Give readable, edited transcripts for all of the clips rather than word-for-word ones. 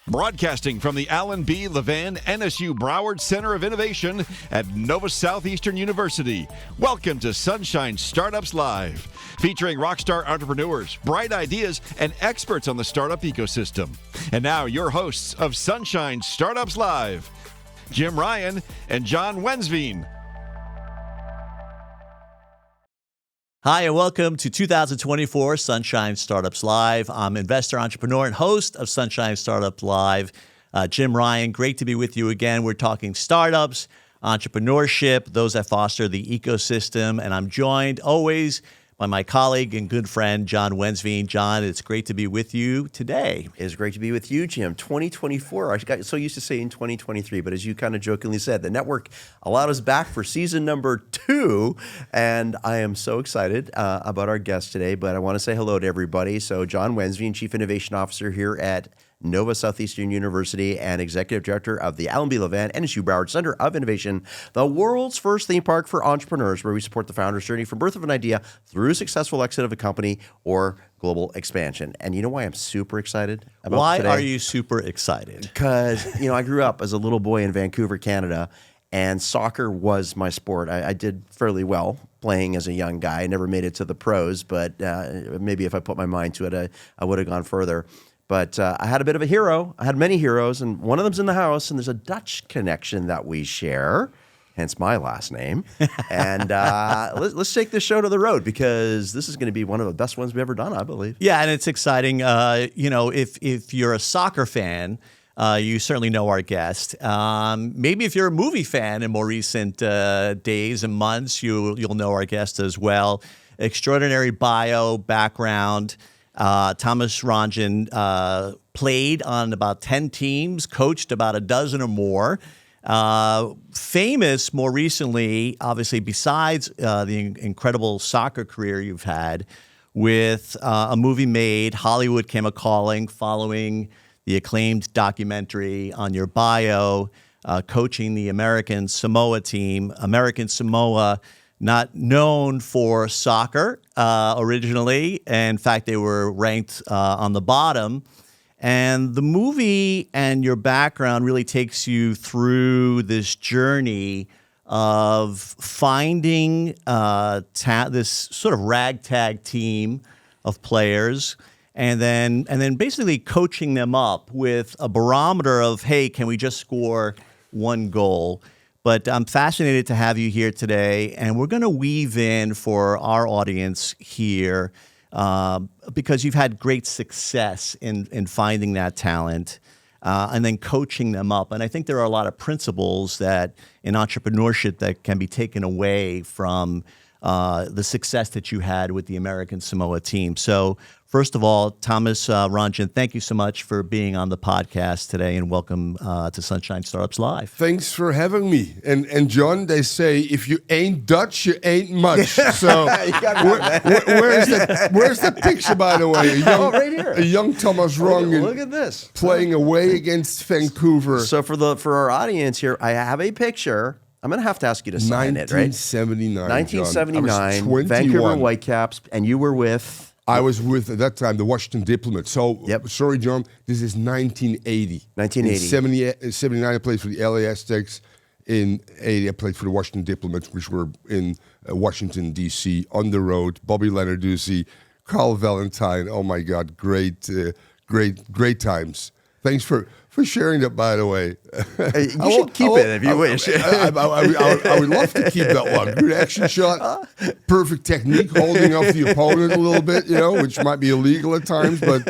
Broadcasting from the Allen B. Levan NSU Broward Center of Innovation at Nova Southeastern University. Welcome to Sunshine Startups Live, featuring rockstar entrepreneurs, bright ideas, and experts on the startup ecosystem. And now your hosts of Sunshine Startups Live, Jim Ryan and John Wensveen. Hi, and welcome to 2024 Sunshine Startups Live. I'm investor, entrepreneur, and host of Sunshine Startups Live, Jim Ryan. Great to be with you again. We're talking startups, entrepreneurship, those that foster the ecosystem, and I'm joined always by my colleague and good friend, John Wensveen. John, it's great to be with you today. It's great to be with you, Jim. 2024, I got so used to saying 2023, but as you kind of jokingly said, the network allowed us back for season number 2, and I am so excited about our guest today, but I want to say hello to everybody. So John Wensveen, Chief Innovation Officer here at Nova Southeastern University and Executive Director of the Allen B. Levan NSU Broward Center of Innovation, the world's first theme park for entrepreneurs, where we support the founder's journey from birth of an idea through successful exit of a company or global expansion. And you know why I'm super excited about today? Why are you super excited? Because, I grew up as a little boy in Vancouver, Canada, and soccer was my sport. I did fairly well playing as a young guy. I never made it to the pros, but maybe if I put my mind to it, I would have gone further. But I had a bit of a hero. I had many heroes, and one of them's in the house, and there's a Dutch connection that we share, hence my last name. And let's take this show to the road, because this is going to be one of the best ones we've ever done, I believe. Yeah, and it's exciting. If you're a soccer fan, you certainly know our guest. Maybe if you're a movie fan in more recent days and months, you'll know our guest as well. Extraordinary bio, background. Thomas Rongen played on about 10 teams, coached about a dozen or more. Famous more recently, obviously, besides the incredible soccer career you've had, with a movie made, Hollywood Came A-Calling, following the acclaimed documentary on your bio, coaching the American Samoa team. American Samoa, not known for soccer originally. In fact, they were ranked on the bottom. And the movie and your background really takes you through this journey of finding this sort of ragtag team of players, and then basically coaching them up with a barometer of, hey, can we just score one goal? But I'm fascinated to have you here today, and we're going to weave in for our audience here because you've had great success in finding that talent and then coaching them up. And I think there are a lot of principles that in entrepreneurship that can be taken away from the success that you had with the American Samoa team. So first of all, Thomas Rongen, thank you so much for being on the podcast today, and welcome to Sunshine Startups Live. Thanks for having me. And John, they say, if you ain't Dutch, you ain't much. So where's the picture, by the way? Right here. A young Thomas Rongen. Look at this. Playing away against Vancouver. So for our audience here, I have a picture. I'm going to have to ask you to sign it, right? 1979, 1979, Vancouver Whitecaps, and you were with? I was with, at that time, the Washington Diplomat. So, Sorry, John, this is 1980. 1980. In 79, I played for the LA Aztecs. In 80, I played for the Washington Diplomats, which were in Washington, D.C., on the road. Bobby Leonarduzzi, Carl Valentine. Oh, my God, great times. Thanks for sharing that, by the way. You should keep it if you wish. I would love to keep that one. Good action shot, perfect technique, holding up the opponent a little bit, which might be illegal at times. But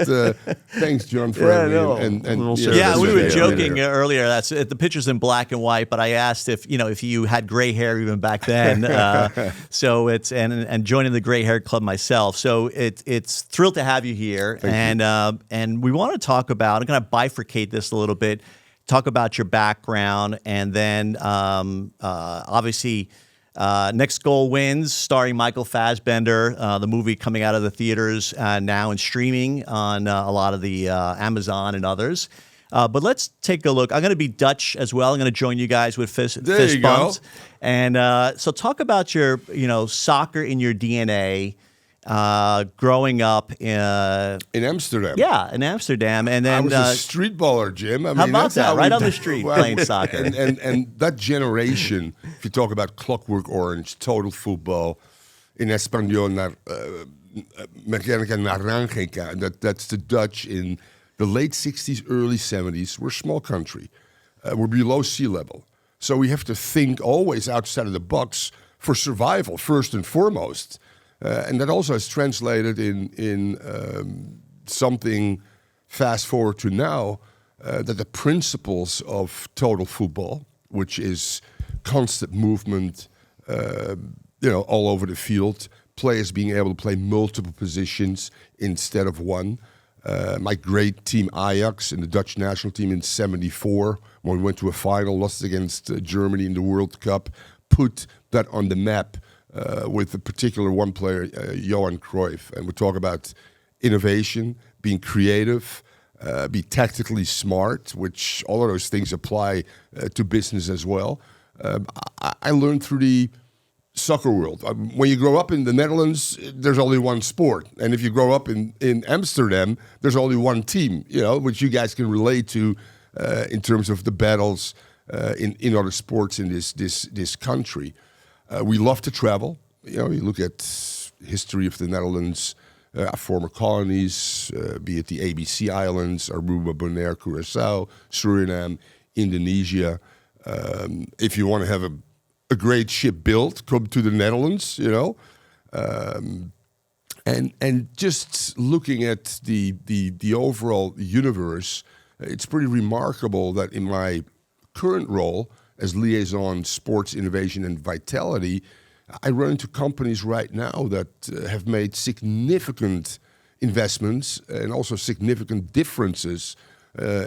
thanks, John, for having me. We were joking earlier. That's the picture's in black and white, but I asked if you had gray hair even back then. So it's and joining the Gray Hair Club myself. So it's thrilled to have you here, and we want to talk about. I'm going to bifurcate this a little bit, talk about your background, and then obviously Next Goal Wins, starring Michael Fassbender, the movie coming out of the theaters now and streaming on a lot of the Amazon and others. But let's take a look. I'm going to be Dutch as well. I'm going to join you guys with fist bumps. And so talk about your, soccer in your DNA, growing up in Amsterdam. Yeah, in Amsterdam, and then I was a street baller, Jim. I how mean, about that's that? how Right we- on the street well, playing soccer. And that generation, if you talk about Clockwork Orange, Total Football, in Español, Mecánica Naranja, that's the Dutch in the late 60s, early 70s. We're a small country. We're below sea level. So we have to think always outside of the box for survival, first and foremost. And that also is translated in something fast forward to now, that the principles of total football, which is constant movement, all over the field, players being able to play multiple positions instead of one. My great team Ajax and the Dutch national team in '74, when we went to a final, lost against Germany in the World Cup, put that on the map with a particular one player, Johan Cruyff. And we talk about innovation, being creative, be tactically smart, which all of those things apply to business as well. I learned through the soccer world. When you grow up in the Netherlands, there's only one sport. And if you grow up in Amsterdam, there's only one team, which you guys can relate to in terms of the battles in other sports in this country. We love to travel. You look at history of the Netherlands, former colonies, be it the ABC Islands, Aruba, Bonaire, Curaçao, Suriname, Indonesia. If you want to have a great ship built, come to the Netherlands, and just looking at the overall universe, it's pretty remarkable that in my current role as liaison sports innovation and vitality, I run into companies right now that have made significant investments and also significant differences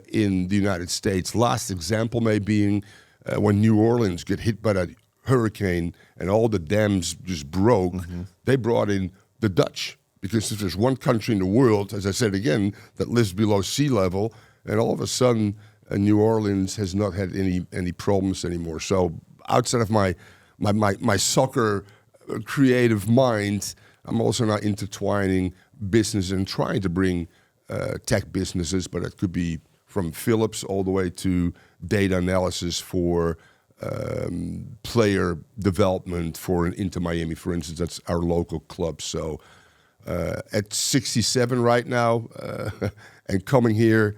in the United States. Last example may being when New Orleans get hit by that hurricane and all the dams just broke, they brought in the Dutch. Because if there's one country in the world, as I said again, that lives below sea level, and all of a sudden New Orleans has not had any problems anymore. So outside of my soccer creative mind, I'm also now intertwining business and trying to bring tech businesses, but it could be from Philips all the way to data analysis for player development for an Inter Miami, for instance. That's our local club. So at 67 right now, and coming here,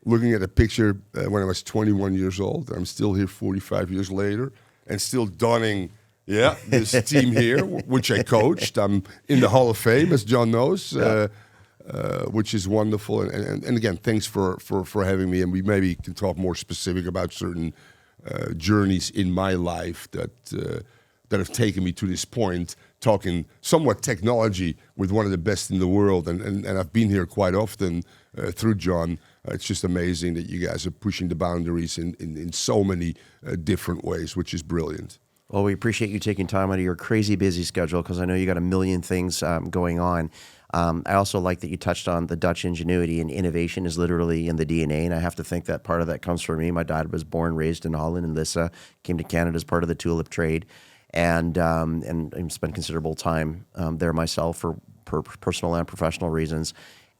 looking at a picture when I was 21 years old, I'm still here 45 years later, and still donning this team here, which I coached. I'm in the Hall of Fame, as John knows, which is wonderful. And again, thanks for having me. And we maybe can talk more specific about certain journeys in my life that have taken me to this point, talking somewhat technology with one of the best in the world. And I've been here quite often through John. It's just amazing that you guys are pushing the boundaries in so many different ways, which is brilliant. Well, we appreciate you taking time out of your crazy busy schedule because I know you got a million things going on. I also like that you touched on the Dutch ingenuity, and innovation is literally in the DNA, and I have to think that part of that comes from me. My dad was born, raised in Holland, and Lissa came to Canada as part of the tulip trade, and spent considerable time there myself for personal and professional reasons.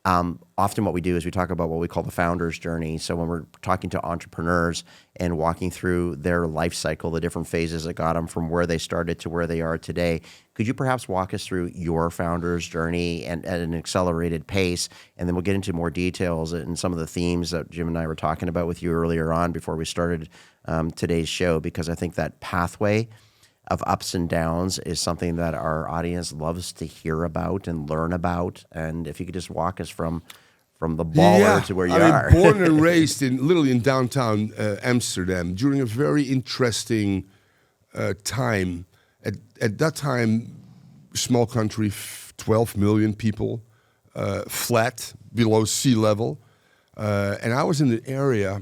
Often what we do is we talk about what we call the founder's journey. So when we're talking to entrepreneurs and walking through their life cycle, the different phases that got them from where they started to where they are today, could you perhaps walk us through your founder's journey and at an accelerated pace? And then we'll get into more details and some of the themes that Jim and I were talking about with you earlier on before we started today's show, because I think that pathway of ups and downs is something that our audience loves to hear about and learn about. And if you could just walk us from the baller to where you are. Born and raised literally in downtown Amsterdam during a very interesting time. At that time, small country, 12 million people, flat, below sea level. And I was in an area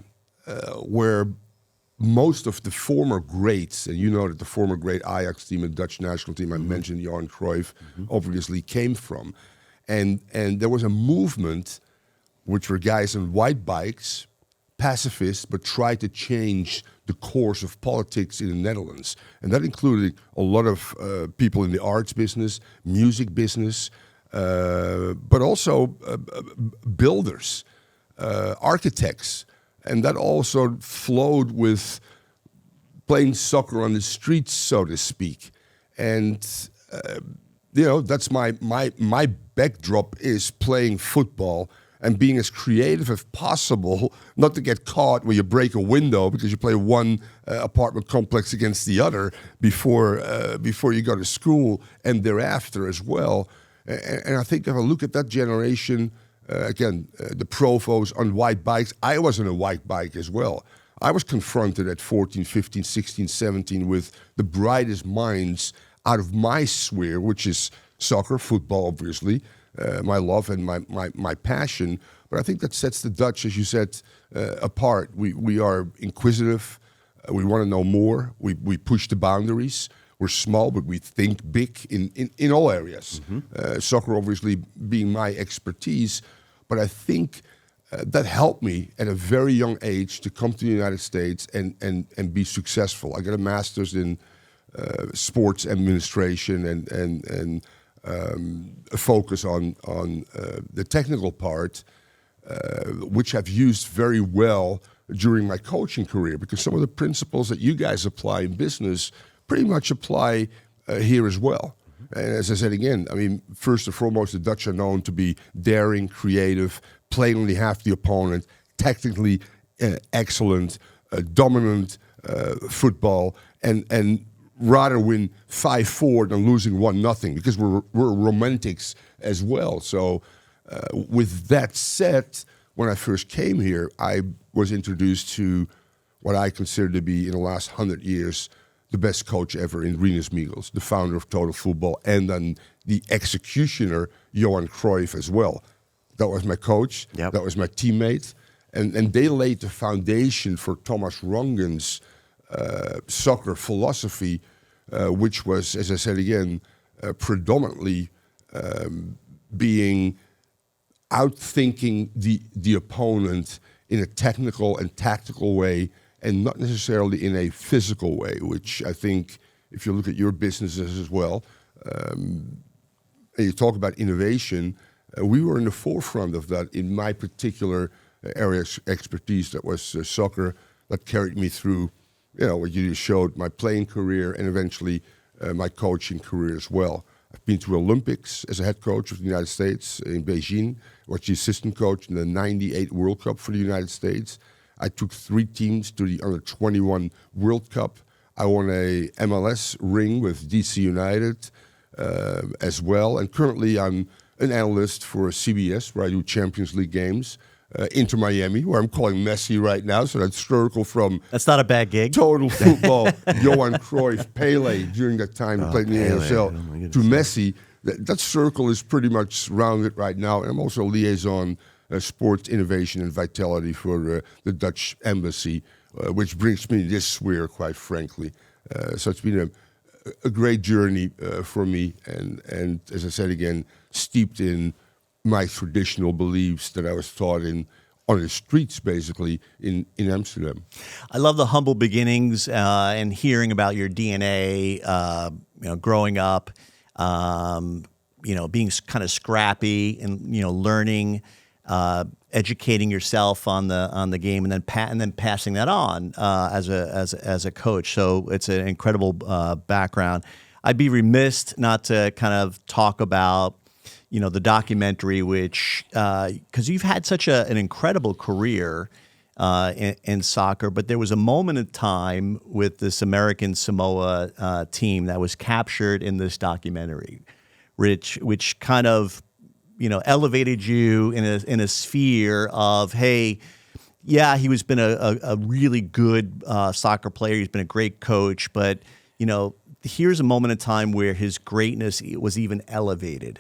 where most of the former greats, and you know that the former great Ajax team and Dutch national team, I mentioned Johan Cruyff, obviously came from. And there was a movement, which were guys on white bikes, pacifists, but tried to change the course of politics in the Netherlands. And that included a lot of people in the arts business, music business, but also builders, architects. And that also flowed with playing soccer on the streets, so to speak. And, that's my backdrop is playing football and being as creative as possible, not to get caught when you break a window because you play one apartment complex against the other before you go to school and thereafter as well. And I think if I look at that generation, the provos on white bikes, I was on a white bike as well. I was confronted at 14, 15, 16, 17 with the brightest minds out of my sphere, which is soccer, football, obviously, my love and my passion. But I think that sets the Dutch, as you said, apart. We are inquisitive. We want to know more. We push the boundaries. We're small, but we think big in all areas. Soccer, obviously, being my expertise. But I think that helped me at a very young age to come to the United States and be successful. I got a master's in sports administration and a focus on the technical part, which I've used very well during my coaching career, because some of the principles that you guys apply in business pretty much apply here as well. And as I said again, I mean, first and foremost, the Dutch are known to be daring, creative, playing only half the opponent, technically excellent, dominant football, and rather win 5-4 than losing 1-0, because we're romantics as well. So with that said, when I first came here, I was introduced to what I consider to be, in the last 100 years, the best coach ever in Rinus Michels, the founder of Total Football, and then the executioner, Johan Cruyff, as well. That was my coach. Yep. That was my teammate. And they laid the foundation for Thomas Rongen's soccer philosophy, which was, as I said again, predominantly being outthinking the opponent in a technical and tactical way, and not necessarily in a physical way, which I think, if you look at your businesses as well, and you talk about innovation, we were in the forefront of that in my particular area of expertise. That was soccer, that carried me through, what you just showed, my playing career and eventually my coaching career as well. I've been to Olympics as a head coach of the United States in Beijing, was the assistant coach in the '98 World Cup for the United States. I took 3 teams to the Under-21 World Cup. I won a MLS ring with DC United as well. And currently I'm an analyst for CBS, where I do Champions League games. Inter Miami, where I'm calling Messi right now. So that's circle from... That's not a bad gig. Total Football, Johan Cruyff, Pele, during that time he played in the ASL, to Messi. That circle is pretty much rounded right now. And I'm also a liaison sports innovation and vitality for the Dutch embassy, which brings me this sphere, quite frankly. So it's been a great journey for me, and as I said again, steeped in my traditional beliefs that I was taught on the streets, basically, in Amsterdam. I love the humble beginnings and hearing about your DNA, growing up, being kind of scrappy and, learning, educating yourself on the game, and then passing that on as a coach. So it's an incredible background. I'd be remiss not to kind of talk about the documentary, which because you've had such an incredible career in soccer, but there was a moment in time with this American Samoa team that was captured in this documentary, which kind of elevated you in a sphere of, hey, yeah, he was been a really good soccer player. He's been a great coach, but here's a moment in time where his greatness was even elevated.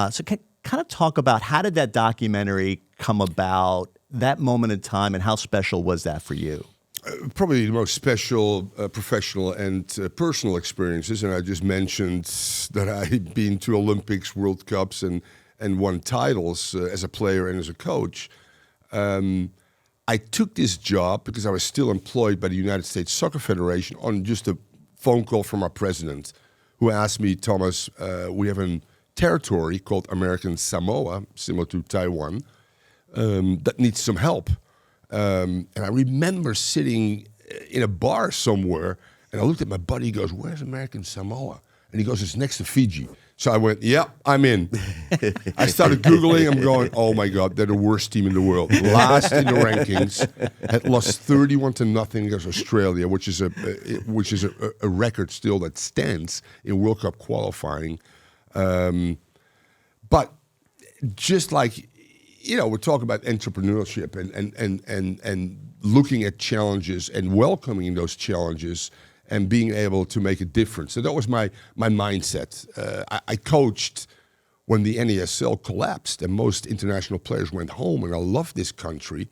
So kind of talk about, how did that documentary come about, that moment in time, and how special was that for you? Probably the most special professional and personal experiences. And I just mentioned that I'd been to Olympics, World Cups, and won titles as a player and as a coach. I took this job because I was still employed by the United States Soccer Federation on just a phone call from our president, who asked me, Thomas, we have an territory called American Samoa, similar to Taiwan, that needs some help. And I remember sitting in a bar somewhere, and I looked at my buddy. He goes, "Where's American Samoa?" And he goes, "It's next to Fiji." So I went, "Yep, I'm in." I started Googling. I'm going, "Oh my God, they're the worst team in the world. Last in the rankings, had lost 31-0 against Australia, which is a record still that stands in World Cup qualifying." But just like, we're talking about entrepreneurship and looking at challenges and welcoming those challenges and being able to make a difference. So that was my mindset. I coached when the NASL collapsed and most international players went home, and I love this country.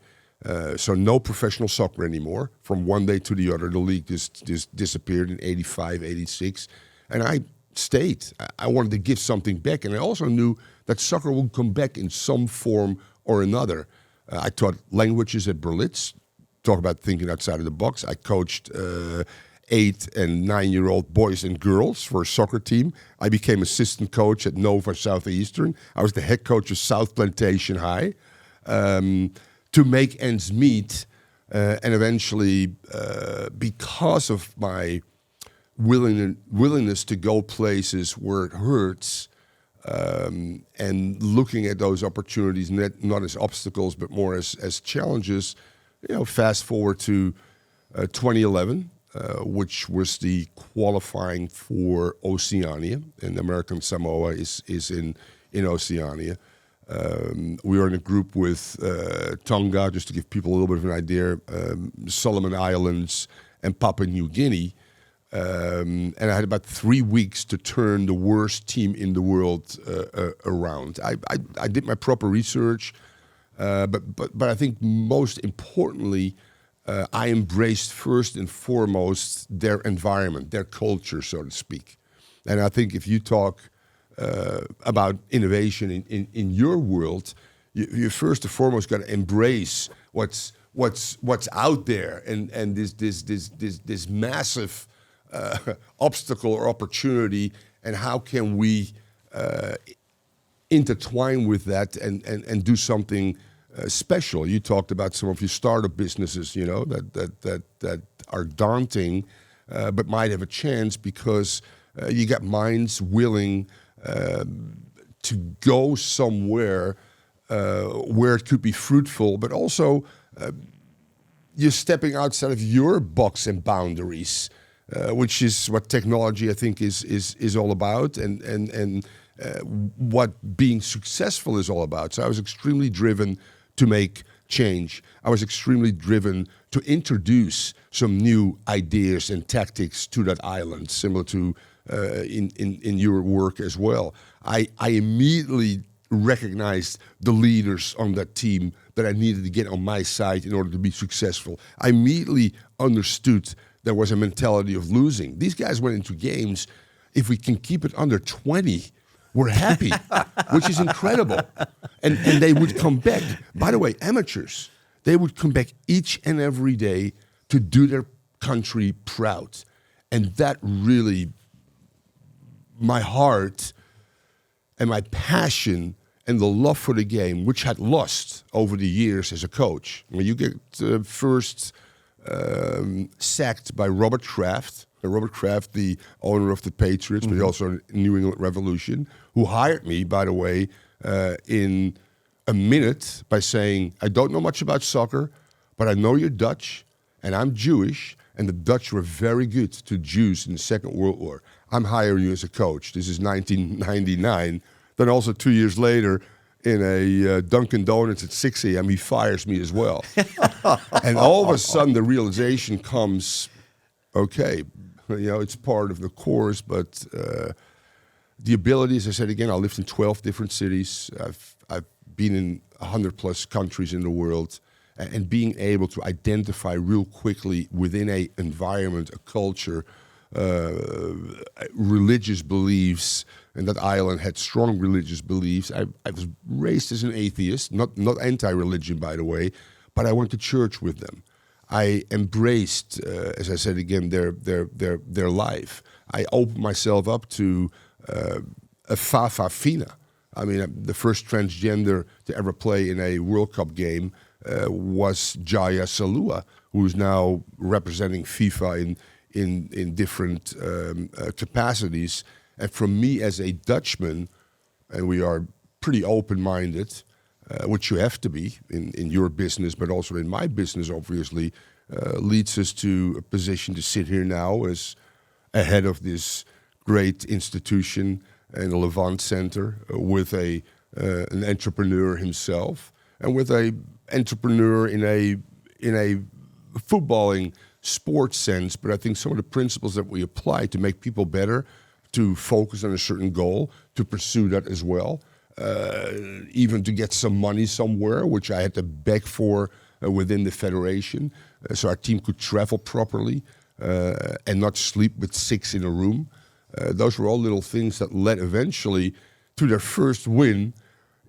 So no professional soccer anymore. From one day to the other, the league just disappeared in 85, 86. And I stayed. I wanted to give something back. And I also knew that soccer would come back in some form or another. I taught languages at Berlitz. Talk about thinking outside of the box. I coached 8- and 9-year-old boys and girls for a soccer team. I became assistant coach at Nova Southeastern. I was the head coach of South Plantation High to make ends meet. And eventually, because of my willingness to go places where it hurts, and looking at those opportunities not as obstacles but more as challenges, fast forward to 2011, which was the qualifying for Oceania, and American Samoa is in Oceania. We were in a group with Tonga, just to give people a little bit of an idea, Solomon Islands, and Papua New Guinea. And I had about 3 weeks to turn the worst team in the world around. I did my proper research, but I think most importantly, I embraced first and foremost their environment, their culture, so to speak. And I think if you talk about innovation in your world, you first and foremost got to embrace what's out there, and this massive obstacle or opportunity, and how can we intertwine with that and do something special. You talked about some of your startup businesses, that are daunting, but might have a chance because you got minds willing to go somewhere where it could be fruitful, but also you're stepping outside of your box and boundaries. Which is what technology, I think, is all about, and what being successful is all about. So I was extremely driven to make change. I was extremely driven to introduce some new ideas and tactics to that island, similar to in your work as well. I immediately recognized the leaders on that team that I needed to get on my side in order to be successful. I immediately understood there was a mentality of losing. These guys went into games, if we can keep it under 20, we're happy, which is incredible. And they would come back. By the way, amateurs, they would come back each and every day to do their country proud. And that really, my heart and my passion and the love for the game, which had lost over the years as a coach. When you get first sacked by Robert Kraft. Robert Kraft, the owner of the Patriots, but also New England Revolution, who hired me, by the way, in a minute by saying, "I don't know much about soccer, but I know you're Dutch, and I'm Jewish, and the Dutch were very good to Jews in the Second World War. I'm hiring you as a coach." This is 1999. Then also 2 years later, in a Dunkin' Donuts at 6 a.m., he fires me as well. And all of a sudden, the realization comes, okay, it's part of the course, but the ability, as I said again, I lived in 12 different cities. I've been in 100+ countries in the world, and being able to identify real quickly within a environment, a culture, religious beliefs, and that island had strong religious beliefs. I was raised as an atheist, not anti-religion, by the way, but I went to church with them. I embraced, as I said again, their life. I opened myself up to a Fafafina. I mean, the first transgender to ever play in a World Cup game was Jaya Salua, who's now representing FIFA in different capacities. And for me as a Dutchman, and we are pretty open-minded, which you have to be in your business, but also in my business, obviously, leads us to a position to sit here now as a head of this great institution and a Levant Center with an entrepreneur himself and with a entrepreneur in a footballing sports sense. But I think some of the principles that we apply to make people better, to focus on a certain goal, to pursue that as well, even to get some money somewhere, which I had to beg for within the federation, so our team could travel properly and not sleep with 6 in a room. Those were all little things that led eventually to their first win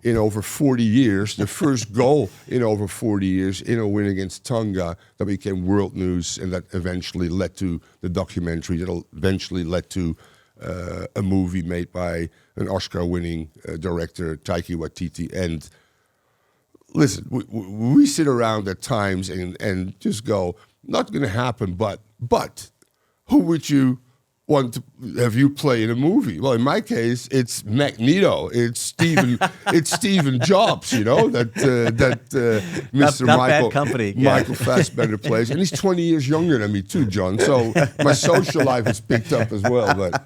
in over 40 years, the first goal in over 40 years in a win against Tonga that became world news, and that eventually led to the documentary that eventually led to a movie made by an Oscar-winning director, Taika Waititi. And listen, we sit around at times and just go, not going to happen, but who would you want to have you play in a movie? Well, in my case, it's Magneto. It's Stephen Jobs, you know, that Mr. Not Michael bad company. Yeah. Michael Fassbender plays, and he's 20 years younger than me too, John. So my social life has picked up as well, but.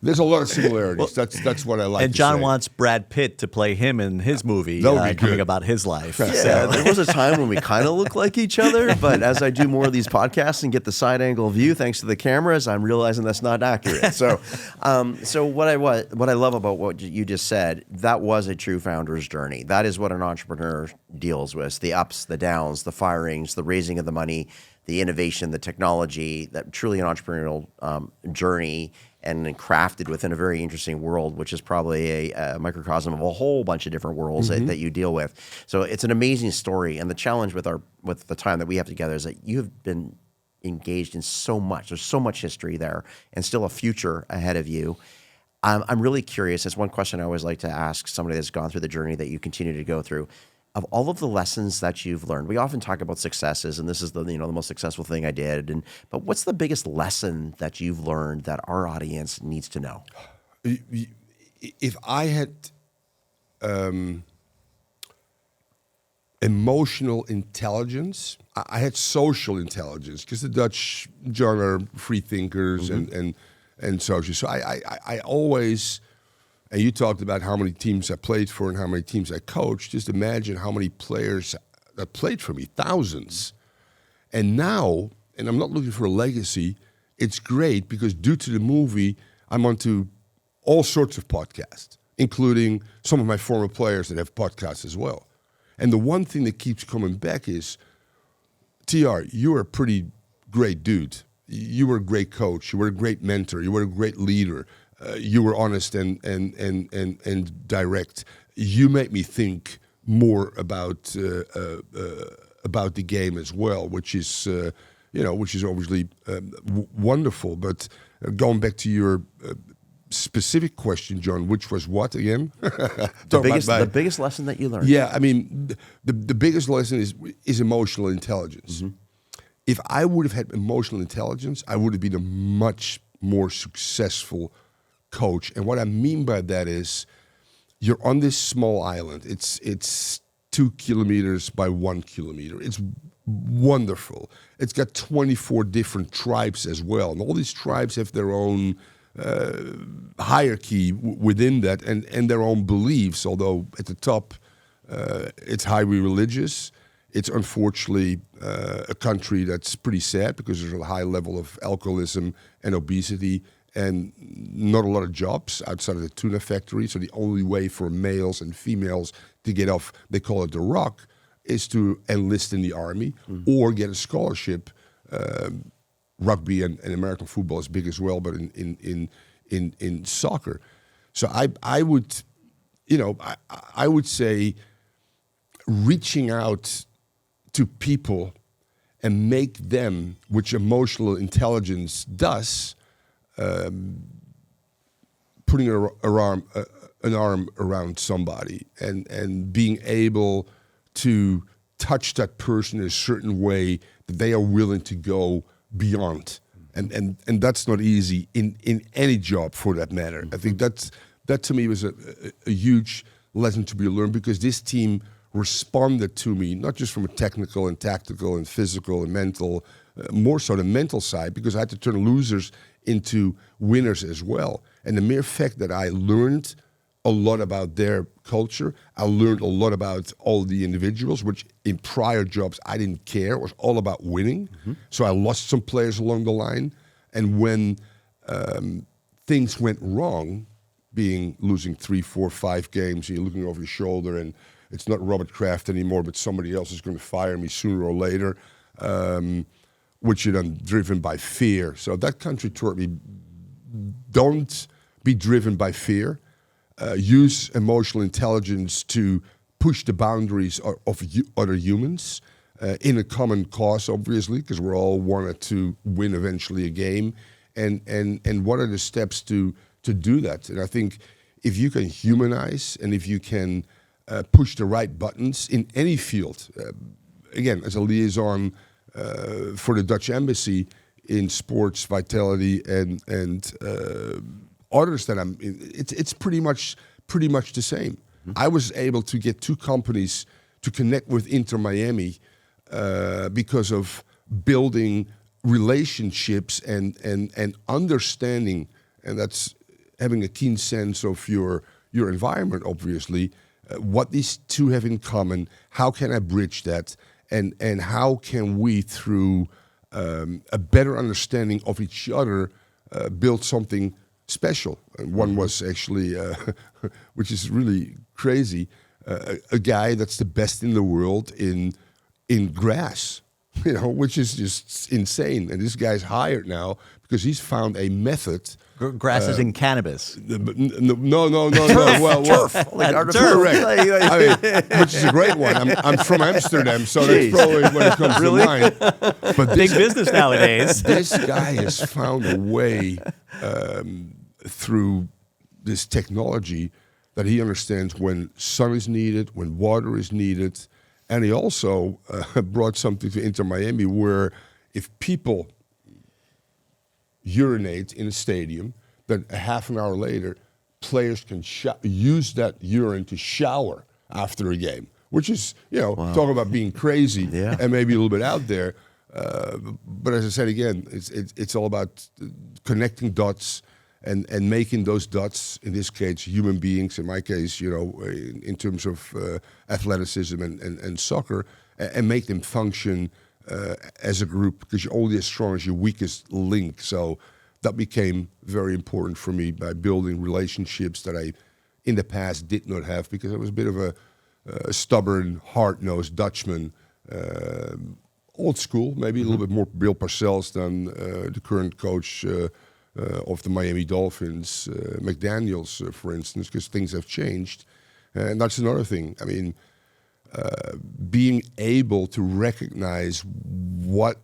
There's a lot of similarities. That's what I like. And to John say. wants Brad Pitt to play him in his movie That would be coming good. about his life. Yeah, there was a time when we kind of look like each other, but as I do more of these podcasts and get the side angle view thanks to the cameras, I'm realizing that's not accurate. So, what I love about what you just said, that was a true founder's journey. That is what an entrepreneur deals with: the ups, the downs, the firings, the raising of the money, the innovation, the technology. That truly an entrepreneurial journey. And crafted within a very interesting world, which is probably a microcosm of a whole bunch of different worlds that you deal with. So it's an amazing story. And the challenge with the time that we have together is that you've been engaged in so much. There's so much history there, and still a future ahead of you. I'm really curious. It's one question I always like to ask somebody that's gone through the journey that you continue to go through. Of all of the lessons that you've learned, we often talk about successes, and this is the most successful thing I did. But what's the biggest lesson that you've learned that our audience needs to know? If I had emotional intelligence, I had social intelligence, because the Dutch, John, are free thinkers and social. So I always. And you talked about how many teams I played for and how many teams I coached. Just imagine how many players that played for me, thousands. And now, and I'm not looking for a legacy, it's great because due to the movie, I'm onto all sorts of podcasts, including some of my former players that have podcasts as well. And the one thing that keeps coming back is, TR, you were a pretty great dude. You were a great coach. You were a great mentor. You were a great leader. You were honest and direct. You made me think more about the game as well, which is obviously wonderful. But going back to your specific question, John, which was what again? The biggest lesson that you learned. Yeah, I mean, the biggest lesson is emotional intelligence. If I would have had emotional intelligence, I would have been a much more successful coach. And what I mean by that is, you're on this small island. It's 2 kilometers by 1 kilometer. It's wonderful. It's got 24 different tribes as well. And all these tribes have their own hierarchy within that and their own beliefs, although at the top it's highly religious. It's unfortunately a country that's pretty sad because there's a high level of alcoholism and obesity and not a lot of jobs outside of the tuna factory. So the only way for males and females to get off, they call it the rock, is to enlist in the army or get a scholarship. Rugby and American football is big as well, but in soccer. So I would say reaching out to people and make them, which emotional intelligence does, putting an arm around somebody and being able to touch that person in a certain way that they are willing to go beyond. And that's not easy in any job for that matter. I think that to me was a huge lesson to be learned, because this team responded to me, not just from a technical and tactical and physical and mental, more so the mental side, because I had to turn losers into winners as well. And the mere fact that I learned a lot about their culture, I learned a lot about all the individuals, which in prior jobs I didn't care. It was all about winning. So I lost some players along the line. And when things went wrong, being losing 3, 4, 5 games, and you're looking over your shoulder, and it's not Robert Kraft anymore, but somebody else is going to fire me sooner or later, which you're then driven by fear. So that country taught me, don't be driven by fear. Use emotional intelligence to push the boundaries of other humans in a common cause, obviously, because we're all wanted to win eventually a game. And what are the steps to do that? And I think if you can humanize and if you can push the right buttons in any field, again, as a liaison for the Dutch embassy in sports, vitality, and others that I'm in, it's pretty much the same. I was able to get 2 companies to connect with Inter Miami because of building relationships and understanding, and that's having a keen sense of your environment, obviously, what these 2 have in common, how can I bridge that, and how can we, through a better understanding of each other, build something special. And one was actually, which is really crazy, a guy that's the best in the world in grass, which is just insane. And this guy's hired now because he's found a method. Grass is in cannabis. No. Well, turf. Correct. I mean, which is a great one. I'm from Amsterdam, so that's probably when it comes to mind. But Big business nowadays. This guy has found a way through this technology that he understands when sun is needed, when water is needed. And he also brought something to Inter Miami where if people urinate in a stadium, then a half an hour later, players can use that urine to shower after a game, which is, talk about being crazy and maybe a little bit out there. But as I said again, it's all about connecting dots and making those dots, in this case, human beings, in my case, in terms of athleticism and soccer, and make them function as a group, because you're only as strong as your weakest link. So that became very important for me by building relationships that I, in the past, did not have, because I was a bit of a stubborn, hard-nosed Dutchman, old school, maybe a little bit more Bill Parcells than the current coach of the Miami Dolphins, McDaniels, for instance, because things have changed. And that's another thing. I mean, being able to recognize what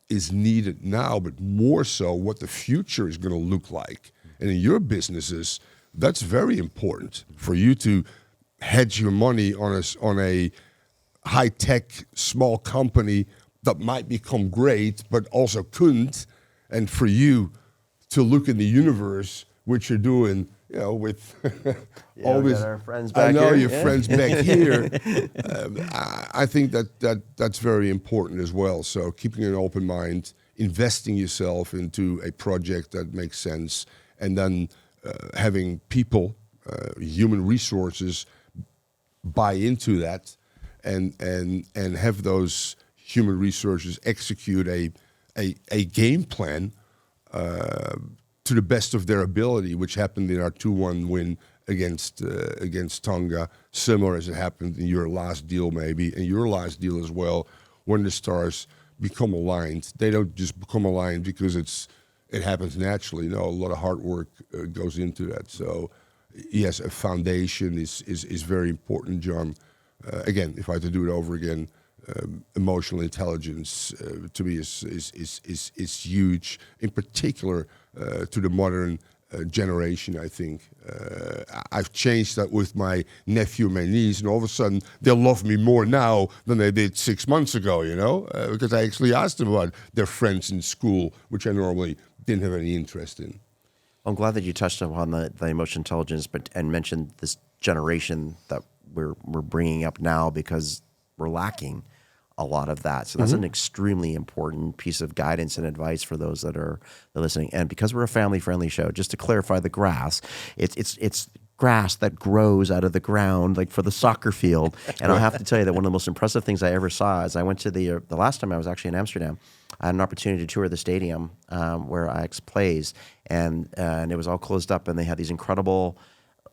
is needed now, but more so what the future is going to look like. And in your businesses, that's very important for you to hedge your money on a high-tech small company that might become great, but also couldn't. And for you to look in the universe, which you're doing, with all this. Our friends back I know here. your friends back here. I think that's very important as well. So keeping an open mind, investing yourself into a project that makes sense, and then having people, human resources, buy into that, and have those human resources execute a game plan to the best of their ability, which happened in our 2-1 win against Tonga, similar as it happened in your last deal maybe, and your last deal as well, when the stars become aligned. They don't just become aligned because it happens naturally. No, a lot of hard work goes into that. So yes, a foundation is very important, John. Again, if I had to do it over again, emotional intelligence to me is huge, in particular to the modern generation, I think. I've changed that with my nephew and my niece, and all of a sudden they'll love me more now than they did 6 months ago, because I actually asked them about their friends in school, which I normally didn't have any interest in. I'm glad that you touched upon the emotional intelligence, and mentioned this generation that we're bringing up now, because we're lacking a lot of that. So that's an extremely important piece of guidance and advice for those that are listening. And because we're a family-friendly show, just to clarify the grass, it's grass that grows out of the ground, like for the soccer field. And I'll have to tell you that one of the most impressive things I ever saw is I went to the last time I was actually in Amsterdam. I had an opportunity to tour the stadium where Ajax plays, and it was all closed up, and they had these incredible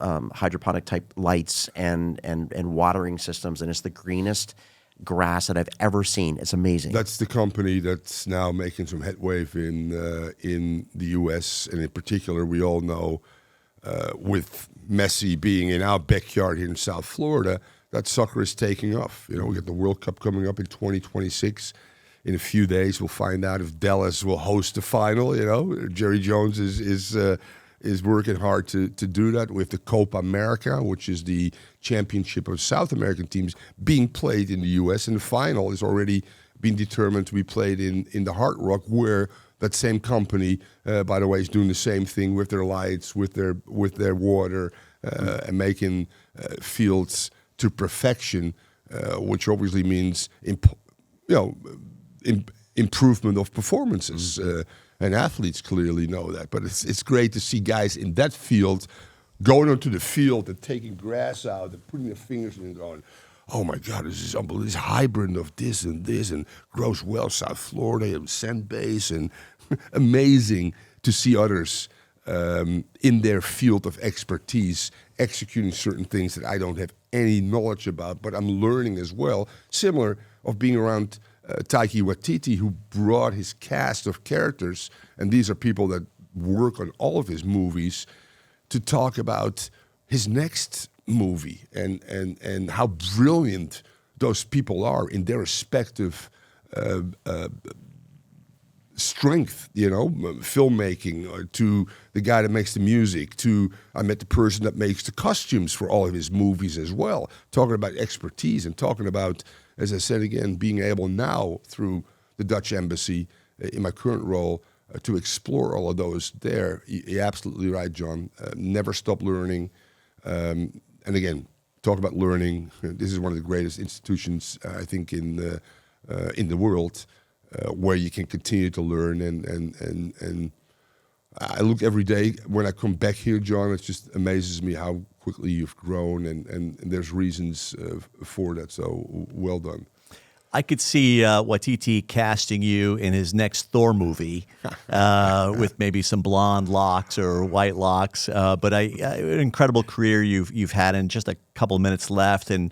hydroponic type lights and watering systems, and it's the greenest grass that I've ever seen. It's amazing. That's the company that's now making some headway in the U.S., and in particular, we all know with Messi being in our backyard here in South Florida, that soccer is taking off. We got the World Cup coming up in 2026. In a few days, we'll find out if Dallas will host the final. Jerry Jones is working hard to do that with the Copa America, which is the championship of South American teams being played in the U.S. And the final has already been determined to be played in the Hard Rock, where that same company, by the way, is doing the same thing with their lights, with their water, and making fields to perfection, which obviously means improvement of performances. And athletes clearly know that. But it's great to see guys in that field going onto the field and taking grass out and putting their fingers in and going, oh my God, this is unbelievable. This hybrid of this and grows well South Florida and sand base, and amazing to see others in their field of expertise executing certain things that I don't have any knowledge about, but I'm learning as well. Similar of being around Taika Waititi, who brought his cast of characters, and these are people that work on all of his movies, to talk about his next movie and how brilliant those people are in their respective strength, filmmaking, to the guy that makes the music, to I met the person that makes the costumes for all of his movies as well, talking about expertise and talking about, as I said again, being able now through the Dutch embassy in my current role to explore all of those there. You're absolutely right, John. Never stop learning. And again, talk about learning. This is one of the greatest institutions, I think, in the world, where you can continue to learn. And I look every day when I come back here, John. It just amazes me how quickly you've grown, and there's reasons for that. So well done. I could see Waititi casting you in his next Thor movie with maybe some blonde locks or white locks. But an incredible career you've had, in just a couple of minutes left, and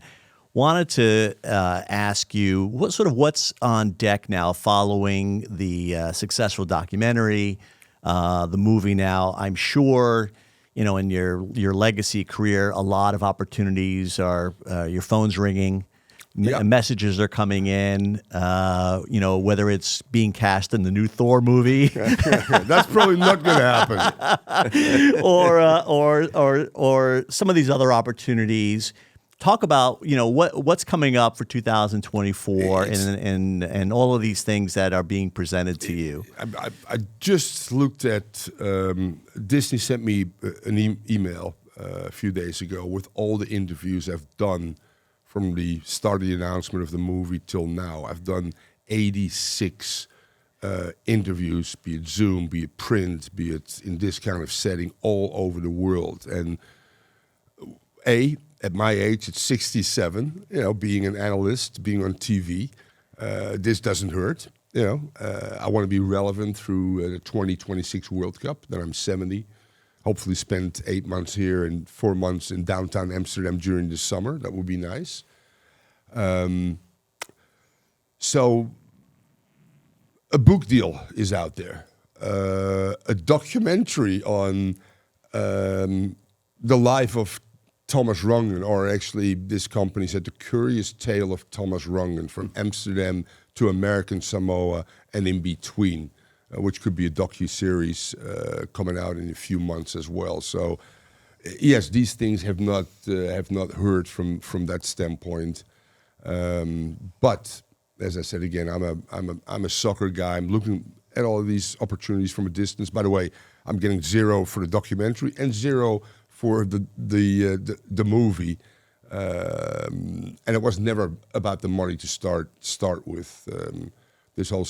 wanted to ask you what's on deck now following the successful documentary, the movie. Now, I'm sure, in your legacy career, a lot of opportunities are your phone's ringing. Yeah. Messages are coming in, whether it's being cast in the new Thor movie. That's probably not going to happen. or some of these other opportunities. Talk about, what's coming up for 2024 and all of these things that are being presented to you. I just looked at, Disney sent me an email a few days ago with all the interviews I've done from the start of the announcement of the movie till now. I've done 86 interviews, be it Zoom, be it print, be it in this kind of setting, all over the world. And at my age, at 67, being an analyst, being on TV, this doesn't hurt. I want to be relevant through the 2026 World Cup. Then I'm 70. Hopefully spend 8 months here and 4 months in downtown Amsterdam during the summer. That would be nice. So a book deal is out there. A documentary on the life of Thomas Rongen, or actually this company said The Curious Tale of Thomas Rongen, from Amsterdam to American Samoa and in between. which could be a docu-series coming out in a few months as well. So, yes, these things have not hurt from that standpoint. But as I said again, I'm a soccer guy. I'm looking at all of these opportunities from a distance. By the way, I'm getting 0 for the documentary and 0 for the movie. And it was never about the money to start with. This whole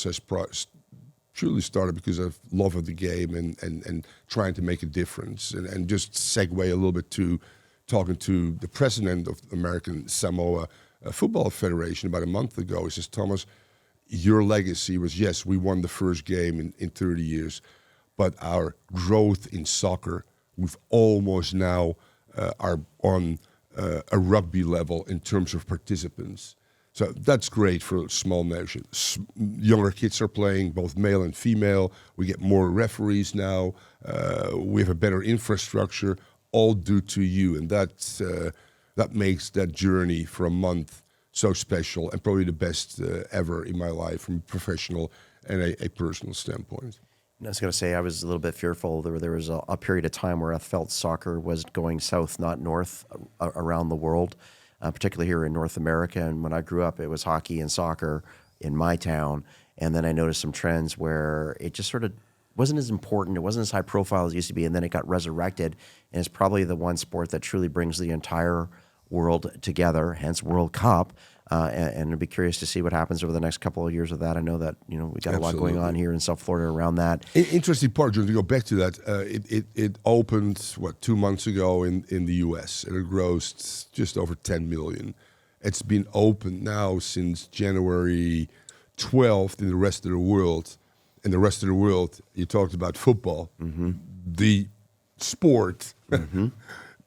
truly started because of love of the game and trying to make a difference. And just segue a little bit to talking to the president of American Samoa Football Federation about a month ago. He says, Thomas, your legacy was, yes, we won the first game in 30 years, but our growth in soccer, we've almost now are on a rugby level in terms of participants. So that's great for a small nation. Younger kids are playing, both male and female. We get more referees now. We have a better infrastructure, all due to you. And that makes that journey for a month so special and probably the best ever in my life from a professional and a personal standpoint. I was going to say, I was a little bit fearful. There was a period of time where I felt soccer was going south, not north, around the world, particularly here in North America. And when I grew up, it was hockey and soccer in my town. And then I noticed some trends where it just sort of wasn't as important. It wasn't as high profile as it used to be. And then it got resurrected. And it's probably the one sport that truly brings the entire world together, hence World Cup. And I'd be curious to see what happens over the next couple of years with that. I know that we got a lot going on here in South Florida around that. Interesting part, John, to go back to that. It opened 2 months ago in the U.S. and it grossed just over 10 million. It's been open now since January 12th in the rest of the world. In the rest of the world, you talked about football, the sport.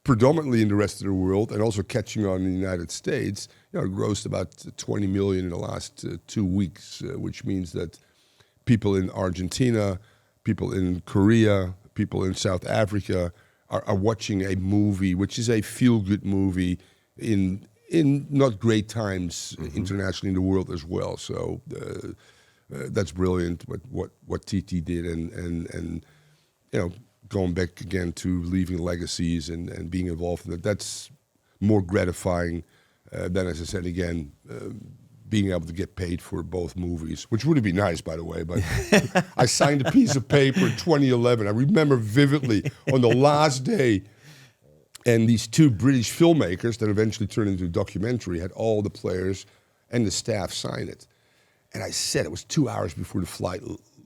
Predominantly in the rest of the world and also catching on in the United States, it grossed about 20 million in the last 2 weeks, which means that people in Argentina, people in Korea, people in South Africa are watching a movie, which is a feel-good movie in not great times internationally in the world as well. So that's brilliant what TT did and going back again to leaving legacies and being involved in that. That's more gratifying than, as I said again, being able to get paid for both movies, which would be nice, by the way. But I signed a piece of paper in 2011. I remember vividly on the last day, and these 2 British filmmakers that eventually turned into a documentary had all the players and the staff sign it. And I said, it was 2 hours before the flight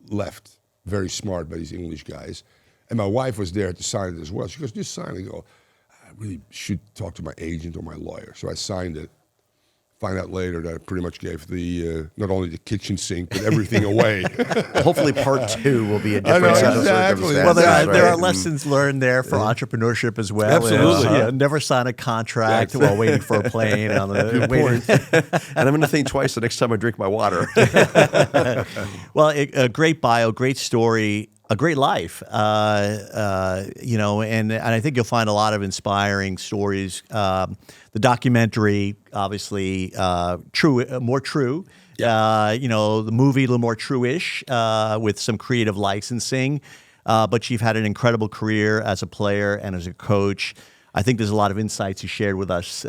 left. Very smart by these English guys. And my wife was there to sign it as well. She goes, just sign it. I go, I really should talk to my agent or my lawyer. So I signed it. Find out later that I pretty much gave the not only the kitchen sink, but everything away. Hopefully part 2 will be a different set of circumstances. Well, there are lessons learned there for entrepreneurship as well. Absolutely. Never sign a contract while waiting for a plane. On And I'm going to think twice the next time I drink my water. Well, a great bio, great story. A great life, and I think you'll find a lot of inspiring stories. The documentary, obviously, more true. The movie, a little more true-ish, with some creative licensing. But you've had an incredible career as a player and as a coach. I think there's a lot of insights you shared with us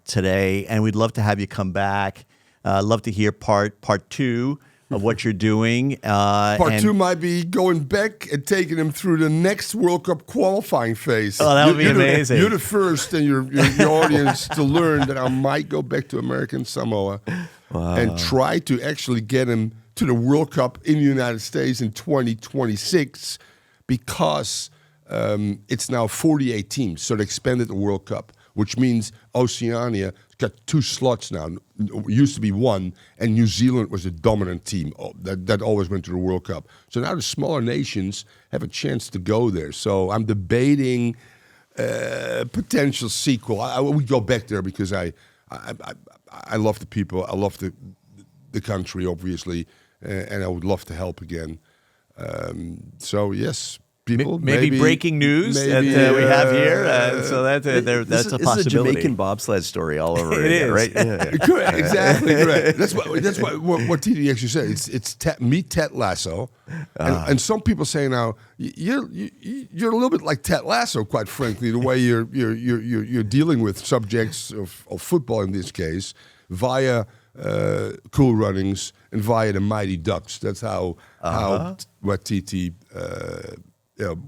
today, and we'd love to have you come back. Love to hear part 2. Of what you're doing. Part 2 might be going back and taking them through the next World Cup qualifying phase. Oh, that would be amazing. You're the first and your audience to learn that I might go back to American Samoa and try to actually get them to the World Cup in the United States in 2026 because it's now 48 teams, so they expanded the World Cup, which means Oceania got 2 slots now. It used to be 1, and New Zealand was the dominant team that always went to the World Cup. So now the smaller nations have a chance to go there. So I'm debating potential sequel. I would go back there because I love the people, I love the country, obviously, and I would love to help again. So yes, people. Maybe breaking news that we have here. So that's a possibility. This is a Jamaican bobsled story all over It again, is. right? Yeah. Correct, exactly correct. That's what TD actually said. It's meet Ted Lasso, and some people say now you're a little bit like Ted Lasso, quite frankly, the way you're dealing with subjects of football in this case via Cool Runnings and via the Mighty Ducks. That's how what TT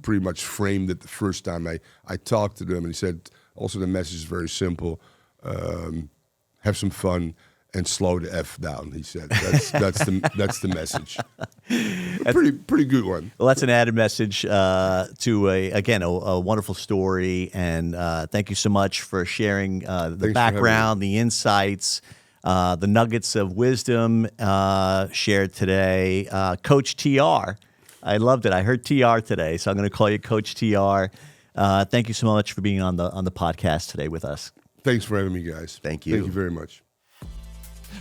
pretty much framed it the first time I talked to them, and he said also the message is very simple: have some fun and slow the F down. He said that's the message. Pretty good one. Well, that's an added message to a wonderful story, and thank you so much for sharing the background, the insights, the nuggets of wisdom shared today. Coach TR, I loved it. I heard TR today, so I'm going to call you Coach TR. Thank you so much for being on the podcast today with us. Thanks for having me, guys. Thank you. Thank you very much.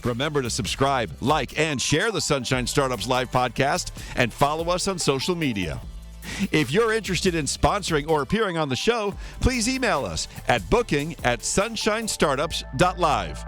Remember to subscribe, like, and share the Sunshine Startups Live podcast and follow us on social media. If you're interested in sponsoring or appearing on the show, please email us at booking@sunshinestartups.live.